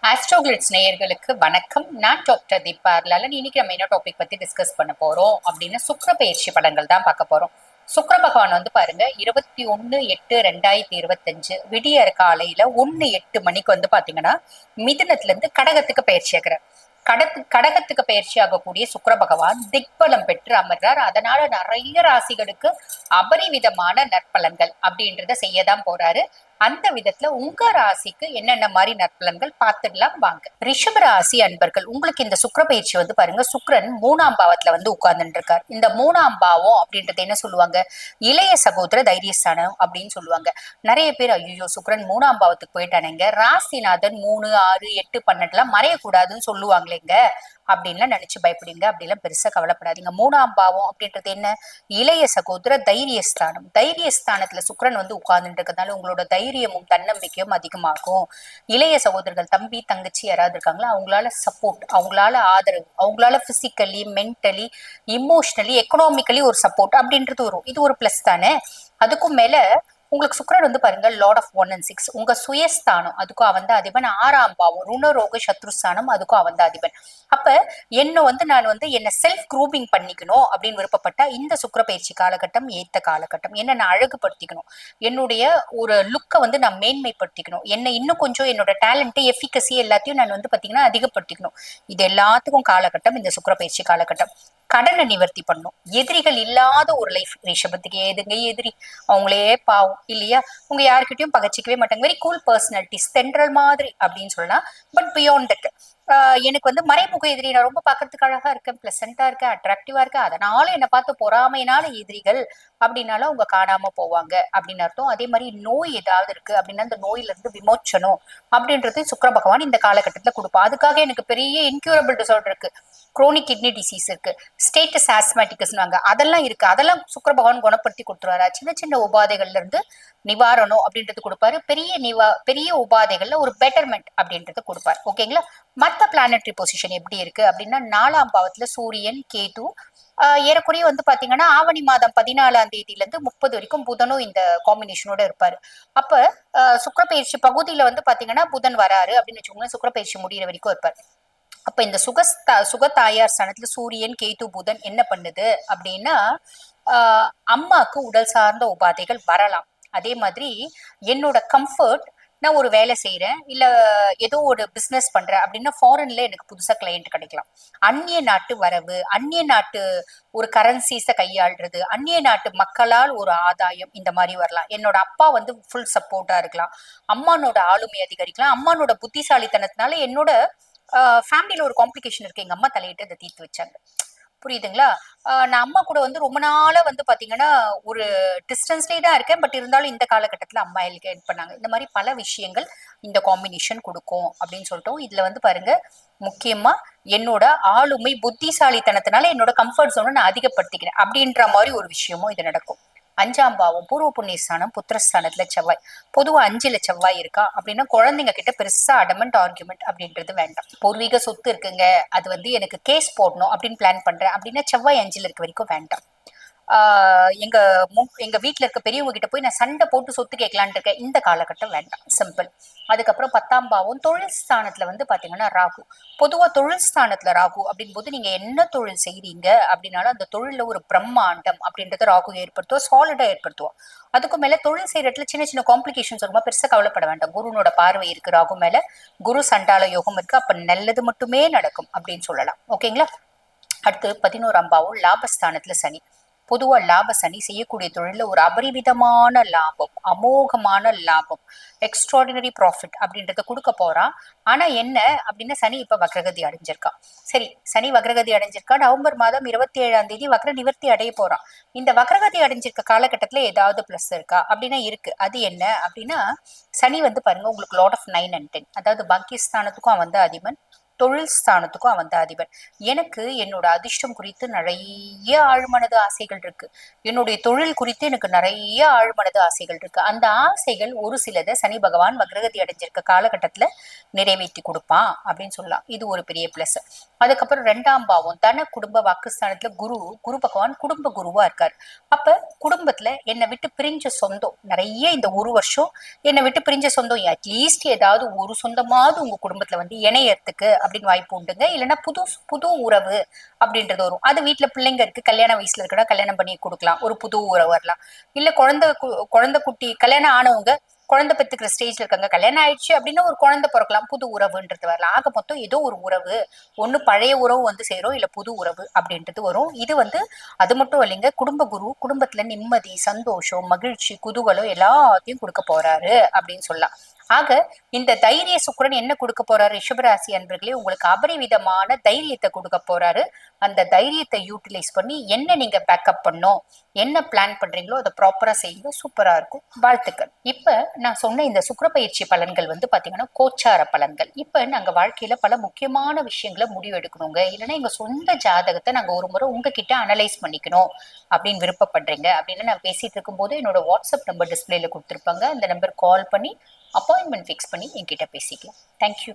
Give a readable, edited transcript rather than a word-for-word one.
ஆஸ்ட்ரோகிளிட்ஸ் நேயர்களுக்கு வணக்கம். நான் டாக்டர் தீபா லாலன். இன்னைக்கு நம்ம என்ன டாபிக் பத்தி டிஸ்கஸ் பண்ண போறோம் அப்படின்னு சுக்கிர பயிற்சி படங்கள் தான் பார்க்க போறோம். சுக்கிர பகவான் வந்து பாருங்க 21/8/2025 விடியற் காலையில 1:08 வந்து பாத்தீங்கன்னா மிதுனத்துல இருந்து கடகத்துக்கு பயிற்சி ஆகிறார். கடகத்துக்கு பயிற்சி ஆகக்கூடிய சுக்கிர பகவான் திக்பலம் பெற்று அமர்றார். அதனால நிறைய ராசிகளுக்கு அபரிவிதமான நற்பலன்கள் அப்படின்றத செய்யதான் போறாரு. அந்த விதத்துல உங்க ராசிக்கு என்னென்ன மாதிரி நற்பலன்கள் பார்த்துடலாம் வாங்க. ரிஷப ராசி அன்பர்கள், உங்களுக்கு இந்த சுக்கிர பயிற்சி வந்து பாருங்க, சுக்கிரன் 3ஆம் பாவத்துல வந்து உட்கார்ந்துட்டு இருக்கார். இந்த 3ஆம் பாவம் அப்படின்றது என்ன சொல்லுவாங்க, இளைய சகோதர தைரியஸ்தானம் அப்படின்னு சொல்லுவாங்க. நிறைய பேர் ஐயோ சுக்கிரன் 3ஆம் பாவத்துக்கு போயிட்டானுங்க, ராசிநாதன் 3, 6, 8, 12 மறையக்கூடாதுன்னு சொல்லுவாங்களேங்க அப்படின்லாம் நினைச்சு பயப்படுங்க. அப்படிலாம் பெருசா கவலைப்படாதீங்க. 3ஆம் பாவம் அப்படின்றது என்ன, இளைய சகோதர தைரியஸ்தானம். தைரியஸ்தானத்துல சுக்கிரன் வந்து உட்கார்ந்துட்டு இருக்கிறதுனால உங்களோட தைரியமும் தன்னம்பிக்கையும் அதிகமாகும். இளைய சகோதரர்கள், தம்பி தங்கச்சி யாராவது இருக்காங்களா, அவங்களால சப்போர்ட், அவங்களால ஆதரவு, அவங்களால பிசிக்கலி, மென்டலி, இமோஷனலி, எக்கனாமிக்கலி ஒரு சப்போர்ட் அப்படின்றது வரும். இது ஒரு பிளஸ் தானே. அதுக்கும் மேல உங்களுக்கு சுக்கிரன் வந்து பாருங்க லார்ட் ஆஃப் 1 and 6, உங்க சுயஸ்தானம், அதுக்கும் அவன் தான் அதிபன். 6ஆம் பாவம் ருணரோக சத்ருஸ்தானம், அதுக்கும் அவன் தான் அதிபன். அப்ப நான் வந்து என்ன செல்ஃப் க்ரூமிங் பண்ணிக்கணும் அப்படின்னு விருப்பப்பட்டா இந்த சுக்கிர பயிற்சி காலகட்டம் ஏத்த காலகட்டம். என்ன நான் அழகுபடுத்திக்கணும், என்னுடைய ஒரு லுக்கை வந்து நான் மேன்மைப்படுத்திக்கணும், என்னை இன்னும் கொஞ்சம் என்னோட டேலண்ட் எஃபிகசி எல்லாத்தையும் நான் வந்து பாத்தீங்கன்னா அதிகப்படுத்திக்கணும். இது எல்லாத்துக்கும் காலகட்டம் இந்த சுக்கிர பயிற்சி காலகட்டம். கடனை நிவர்த்தி பண்ணும். எதிரிகள் இல்லாத ஒரு லைஃப். ரிஷபத்துக்கு ஏதுங்க எதிரி, அவங்களே பாவம் இல்லையா. உங்க யாருக்கிட்டையும் பகச்சிக்கவே மாட்டாங்க. வெரி கூல் பர்சனாலிட்டி, சென்ட்ரல் மாதிரி அப்படின்னு சொல்லலாம். பட் பியாண்ட் தட் எனக்கு வந்து மறைமுக எதிரி, நான் ரொம்ப பாக்குறதுக்கு அழகா இருக்கேன், பிளசண்டா இருக்கேன், அட்ராக்டிவா இருக்கேன், அதனால என்னை பார்த்து பொறாமையினால எதிரிகள் அப்படின்னாலும் அவங்க காணாம போவாங்க அப்படின்னு அர்த்தம். அதே மாதிரி நோய் ஏதாவது இருக்கு அப்படின்னா அந்த நோயில இருந்து விமோச்சனம் அப்படின்றது சுக்கிர பகவான் இந்த காலகட்டத்துல கொடுப்பா. அதுக்காக எனக்கு பெரிய இன்க்யூரபிள் டிசார்டர் இருக்கு, குரோனிக் கிட்னி டிசீஸ் இருக்கு, ஸ்டேட்டஸ் ஆஸ்மேட்டிக்ஸ்னாங்க, அதெல்லாம் இருக்கு, அதெல்லாம் சுக்கிர பகவான் குணப்படுத்தி கொடுத்துருவாரா. சின்ன சின்ன உபாதைகள்ல இருந்து நிவாரணம் அப்படின்றது கொடுப்பாரு. பெரிய உபாதைகள்ல ஒரு பெட்டர்மெண்ட் அப்படின்றது கொடுப்பாரு. ஓகேங்களா. மத்த பிளானட்டரி பொசிஷன் எப்படி இருக்கு அப்படின்னா 4ஆம் பாவத்துல சூரியன், கேது, ஏறக்குறைய வந்து பாத்தீங்கன்னா ஆவணி மாதம் 14ஆம் தேதியில இருந்து 30 வரைக்கும் புதனும் இந்த காம்பினேஷனோட இருப்பாரு. அப்ப சுக்கிர பயிற்சி பகுதியில வந்து பாத்தீங்கன்னா புதன் வராரு அப்படின்னு வச்சுக்கோங்களேன், சுக்கிர பயிற்சி முடிகிற வரைக்கும் இருப்பாரு. அப்ப இந்த சுகத்தாயார் ஸ்தானத்துல சூரியன், கேது, புதன் என்ன பண்ணுது அப்படின்னா அம்மாக்கு உடல் சார்ந்த உபாதைகள் வரலாம். அதே மாதிரி என்னோட கம்ஃபர்ட், நான் ஒரு வேலை செய்யறேன் இல்ல ஏதோ ஒரு பிசினஸ் பண்றேன் அப்படின்னா ஃபாரின்ல எனக்கு புதுசா கிளையண்ட் கிடைக்கலாம். அந்நிய நாட்டு வரவு, அந்நிய நாட்டு ஒரு கரன்சிஸ கையாள்றது, அந்நிய நாட்டு மக்களால் ஒரு ஆதாயம், இந்த மாதிரி வரலாம். என்னோட அப்பா வந்து ஃபுல் சப்போர்ட்டா இருக்கலாம், அம்மானோட ஆளுமை அதிகரிக்கலாம், அம்மானோட புத்திசாலித்தனத்தினால என்னோட ஃபேமிலியில ஒரு காம்ப்ளிகேஷன் இருக்கு, எங்க அம்மா தலையிட்டு அதை தீர்த்து வச்சாங்க. புரியுதுங்களா. நான் அம்மா கூட வந்து ரொம்ப நாளா வந்து பாத்தீங்கன்னா ஒரு டிஸ்டன்ஸ்லயே தான் இருக்கேன், பட் இருந்தாலும் இந்த காலகட்டத்துல அம்மா எனக்கு ஹெல்ப் பண்ணாங்க. இந்த மாதிரி பல விஷயங்கள் இந்த காம்பினேஷன் கொடுக்கும் அப்படின்னு சொல்லிட்டோம். இதுல வந்து பாருங்க முக்கியமா என்னோட ஆளுமை புத்திசாலித்தனத்தினால என்னோட கம்ஃபர்ட் ஜோனை நான் அதிகப்படுத்திக்கிறேன் அப்படின்ற மாதிரி ஒரு விஷயமும் இது நடக்கும். 5ஆம் பாவம் பூர்வ புண்ணியஸ்தானம், புத்திரஸ்தானத்துல செவ்வாய். பொதுவா 5ல செவ்வாய் இருக்கா அப்படின்னா குழந்தைங்க கிட்ட பெருசா அடமெண்ட் ஆர்குமெண்ட் அப்படின்றது வேண்டாம். பூர்வீக சொத்து இருக்குங்க, அது வந்து எனக்கு கேஸ் போடணும் அப்படின்னு பிளான் பண்றேன் அப்படின்னா செவ்வாய் 5ல இருக்க வரைக்கும் வேண்டாம். எங்க எங்க வீட்டுல இருக்க பெரியவங்க கிட்ட போய் நான் சண்டை போட்டு சொத்து கேட்கலான் இருக்கேன், இந்த காலகட்டம் வேண்டாம், சிம்பிள். அதுக்கப்புறம் 10ஆம் பாவம் தொழில் ஸ்தானத்துல வந்து பாத்தீங்கன்னா ராகு. பொதுவா தொழில் ஸ்தானத்துல ராகு அப்படின் போது நீங்க என்ன தொழில் செய்றீங்க அப்படின்னாலும் அந்த தொழில ஒரு பிரம்மாண்டம் அப்படின்றத ராகு ஏற்படுத்துவோம், சாலிடா ஏற்படுத்துவோம். அதுக்கும் மேல தொழில் செய்யற இடத்துல சின்ன சின்ன காம்ப்ளிகேஷன்ஸ் வருமா, பெருசா கவலைப்பட வேண்டாம். குருனோட பார்வை இருக்கு ராகு மேல, குரு சண்டால யோகம் இருக்கு, அப்ப நல்லது மட்டுமே நடக்கும் அப்படின்னு சொல்லலாம். ஓகேங்களா. அடுத்து 11ஆம் பாவம் லாபஸ்தானத்துல சனி. பொதுவா லாப சனி செய்யக்கூடிய தொழில ஒரு அபரிவிதமான லாபம், அமோகமான லாபம், எக்ஸ்ட்ராடினரி ப்ராஃபிட் அப்படின்றத கொடுக்க போறான். ஆனா என்ன அப்படின்னா சனி இப்ப வக்ரகதி அடைஞ்சிருக்கான். சரி, சனி வக்ரகதி அடைஞ்சிருக்கா, நவம்பர் மாதம் 27ஆம் தேதி வக்ர நிவர்த்தி அடைய போறான். இந்த வக்ரகதி அடைஞ்சிருக்க காலகட்டத்துல ஏதாவது பிளஸ் இருக்கா அப்படின்னா இருக்கு. அது என்ன அப்படின்னா சனி வந்து பாருங்க உங்களுக்கு லார்ட் ஆஃப் 9 and 10, அதாவது பாக்கியஸ்தானத்துக்கும் அவன் வந்து அதிபன், தொழில் ஸ்தானத்துக்கும் அவன் தான் அதிபன். எனக்கு என்னோட அதிர்ஷ்டம் குறித்து நிறைய ஆழ்மனது ஆசைகள் இருக்கு. என்னுடைய தொழில் குறித்து எனக்கு நிறைய ஆழ்மனது ஆசைகள் இருக்கு. அந்த ஆசைகள் ஒரு சிலதை சனி பகவான் வக்ரகதி அடைஞ்சிருக்க காலகட்டத்துல நிறைவேற்றி கொடுப்பான் அப்படின்னு சொல்லலாம். இது ஒரு பெரிய பிளஸ். அதுக்கப்புறம் 2ஆம் பாவம் தன குடும்ப வாக்குஸ்தானத்துல குரு பகவான் குடும்ப குருவா இருக்காரு. அப்ப குடும்பத்துல என்னை விட்டு பிரிஞ்ச சொந்தம் நிறைய இந்த ஒரு வருஷம் என்னை விட்டு பிரிஞ்ச சொந்தம் அட்லீஸ்ட் ஏதாவது ஒரு சொந்தமாவது உங்க குடும்பத்துல வந்து இணையறதுக்கு அப்படின்னு வாய்ப்பு உண்டுங்க. இல்லைன்னா புது புது உறவு அப்படின்றது வரும். அது வீட்டுல பிள்ளைங்க இருக்கு, கல்யாண வயசுல இருக்கா, கல்யாணம் பண்ணி கொடுக்கலாம், ஒரு புது உறவு வரலாம். இல்ல குழந்தை குட்டி கல்யாணம் ஆனவங்க குழந்தை பெத்துக்கிற ஸ்டேஜ்ல இருக்காங்க, கல்யாணம் ஆயிடுச்சு அப்படின்னா ஒரு குழந்தை பிறக்கலாம், புது உறவுன்றது வரலாம். ஆக மொத்தம் ஏதோ ஒரு உறவு, ஒண்ணு பழைய உறவு வந்து சேரும், இல்ல புது உறவு அப்படின்றது வரும். இது வந்து அது மட்டும் இல்லைங்க, குடும்ப குரு குடும்பத்துல நிம்மதி, சந்தோஷம், மகிழ்ச்சி, குதூகலம் எல்லாத்தையும் கொடுக்க போறாரு அப்படின்னு சொல்லலாம். ஆக இந்த தைரிய சுக்கிரன் என்ன கொடுக்க போறாரு ரிஷபராசி அன்பர்களே, உங்களுக்கு அபரிவிதமான தைரியத்தை கொடுக்க போறாரு. அந்த தைரியத்தை யூட்டிலைஸ் பண்ணி என்ன நீங்க பேக்கப் பண்ணும், என்ன பிளான் பண்றீங்களோ அதை ப்ராப்பரா செய்யுங்க, சூப்பரா இருக்கும். வாழ்த்துக்கள். இப்ப நான் சொன்ன இந்த சுக்கிர பயிற்சி பலன்கள் வந்து பாத்தீங்கன்னா கோச்சார பலன்கள். இப்ப நாங்க வாழ்க்கையில பல முக்கியமான விஷயங்களை முடிவு எடுக்கணுங்க, இல்லைன்னா எங்க சொந்த ஜாதகத்தை நாங்க ஒரு முறை உங்ககிட்ட அனலைஸ் பண்ணிக்கணும் அப்படின்னு விருப்பப்படுறீங்க அப்படின்னு நான் பேசிட்டு இருக்கும் போது என்னோட வாட்ஸ்அப் நம்பர் டிஸ்பிளேல கொடுத்துருப்பாங்க. அந்த நம்பர் கால் பண்ணி அப்பாயின்மெண்ட் ஃபிக்ஸ் பண்ணி என்கிட்ட பேசிக்கலாம். தேங்க்யூ.